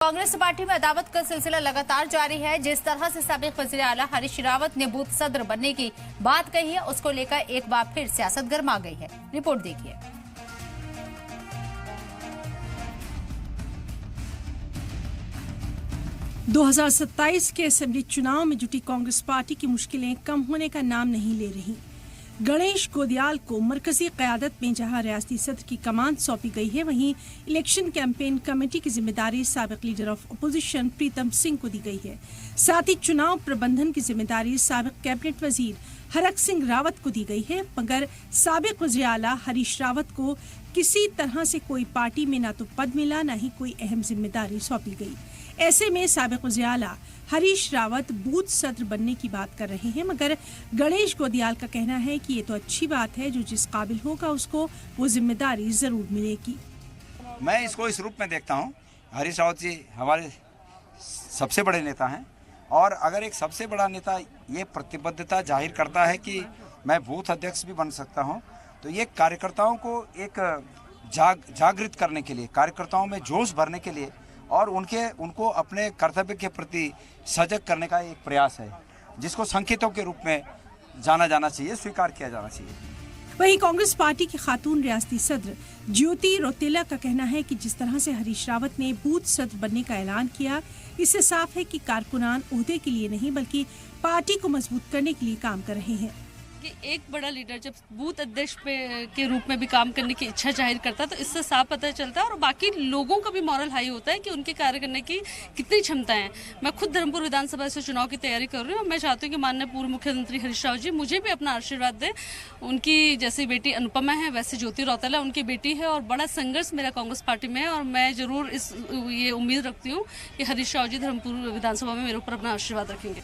Congress party में अदावत का सिलसिला लगातार जारी है। जिस तरह से साबिक वज़ीर आला हरीश रावत ने बूथ सदर बनने की बात कही है, उसको लेकर एक बार फिर सियासत गर्मा गई है। रिपोर्ट देखिए। (2027) के असेंबली चुनाव में जुटी कांग्रेस पार्टी की मुश्किलें कम होने का नाम नहीं ले रही। गणेश गोदियाल को मरकजी क़यादत में जहां रियासती सदर की कमान सौंपी गई है, वहीं इलेक्शन कैंपेन कमेटी की जिम्मेदारी साबिक leader of opposition Pritam Singh को दी गई है। साथ ही चुनाव प्रबंधन की जिम्मेदारी साबिक कैबिनेट वजीर हरक सिंह रावत को दी गई है, मगर साबिक वज़ीर आला हरीश रावत को किसी तरह से कोई पार्टी में ना तो पद मिला, ना ही कोई अहम जिम्मेदारी सौंपी गई। ऐसे में साबिक वज़ीर आला हरीश रावत बूथ सदर बनने की बात कर रहे हैं, मगर गणेश गोदियाल का कहना है कि ये तो अच्छी बात है, जो जिस काबिल होगा उसको वो जिम्मेदारी जरूर मिलेगी। मैं इसको इस रूप में देखता हूँ, हरीश रावत जी हमारे सबसे बड़े नेता हैं, और अगर एक सबसे बड़ा नेता ये प्रतिबद्धता जाहिर करता है कि मैं बूथ अध्यक्ष भी बन सकता हूँ, तो ये कार्यकर्ताओं को एक जागृत करने के लिए, कार्यकर्ताओं में जोश भरने के लिए और उनको अपने कर्तव्य के प्रति सजग करने का एक प्रयास है, जिसको संकेतों के रूप में जाना जाना चाहिए, स्वीकार किया जाना चाहिए। वहीं कांग्रेस पार्टी की खातून रियासती सदर ज्योति रौतेला का कहना है कि जिस तरह से हरीश रावत ने बूथ सदर बनने का ऐलान किया, इससे साफ है कि कारकुनान ओहदे के लिए नहीं बल्कि पार्टी को मजबूत करने के लिए काम कर रहे हैं। कि एक बड़ा लीडर जब बूथ अध्यक्ष के रूप में भी काम करने की इच्छा जाहिर करता है, तो इससे साफ पता चलता है और बाकी लोगों का भी मॉरल हाई होता है कि उनके कार्य करने की कितनी क्षमता है। मैं खुद धर्मपुर विधानसभा से चुनाव की तैयारी कर रही हूँ। मैं चाहती हूँ कि माननीय पूर्व मुख्यमंत्री हरीश रावत जी मुझे भी अपना आशीर्वाद दें। उनकी जैसी बेटी अनुपमा है, वैसे ज्योति रौतेला उनकी बेटी है, और बड़ा संघर्ष मेरा कांग्रेस पार्टी में है, और मैं जरूर ये उम्मीद रखती हूँ कि हरीश रावत जी धर्मपुर विधानसभा में मेरे ऊपर अपना आशीर्वाद रखेंगे।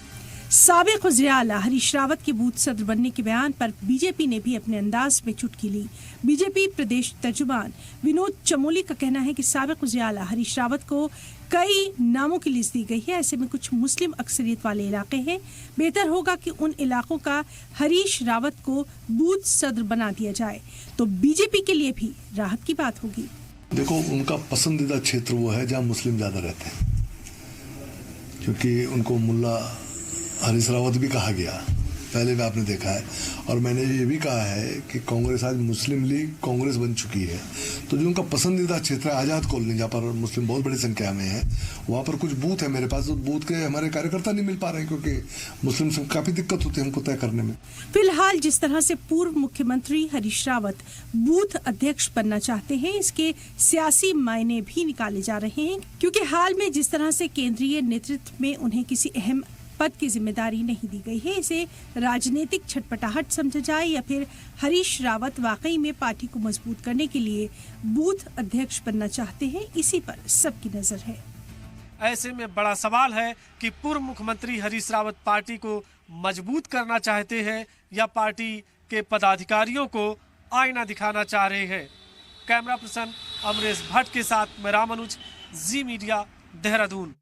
साबिक वज़ीर आला हरीश रावत के बूथ सदर बनने के बयान पर बीजेपी ने भी अपने अंदाज में चुटकी ली। बीजेपी प्रदेश तर्जुमान विनोद चमोली का कहना है कि साबिक वज़ीर आला हरीश रावत को कई नामों की लिस्ट दी गई है। ऐसे में कुछ मुस्लिम अक्सरियत वाले इलाके हैं, बेहतर होगा कि उन इलाकों का हरीश रावत को बूथ सदर बना दिया जाए, तो बीजेपी के लिए भी राहत की बात होगी। देखो, उनका पसंदीदा क्षेत्र वो है जहाँ मुस्लिम ज्यादा रहते हैं, क्योंकि उनको मुल्ला हरीश रावत भी कहा गया, पहले भी आपने देखा है, और मैंने ये भी कहा है कि कांग्रेस आज मुस्लिम लीग कांग्रेस बन चुकी है, तो जो उनका पसंदीदा क्षेत्र है आज़ाद कॉलोनी, जहाँ पर मुस्लिम बहुत बड़ी संख्या में है, वहाँ पर कुछ बूथ है मेरे पास, तो बूथ के हमारे कार्यकर्ता नहीं मिल पा रहे हैं, क्योंकि मुस्लिम से काफ़ी दिक्कत होती है हमको तय करने में। फिलहाल जिस तरह से पूर्व मुख्यमंत्री हरीश रावत बूथ अध्यक्ष बनना चाहते हैं, इसके सियासी मायने भी निकाले जा रहे हैं, क्योंकि हाल में जिस तरह से केंद्रीय नेतृत्व में उन्हें किसी अहम पद की जिम्मेदारी नहीं दी गई है, इसे राजनीतिक छटपटाहट समझा जाए या फिर हरीश रावत वाकई में पार्टी को मजबूत करने के लिए बूथ अध्यक्ष बनना चाहते हैं, इसी पर सबकी नजर है। ऐसे में बड़ा सवाल है कि पूर्व मुख्यमंत्री हरीश रावत पार्टी को मजबूत करना चाहते हैं या पार्टी के पदाधिकारियों को आईना दिखाना चाह रहे हैं। कैमरा पर्सन अमरेश भट्ट के साथ मैं रामानुज, जी मीडिया, देहरादून।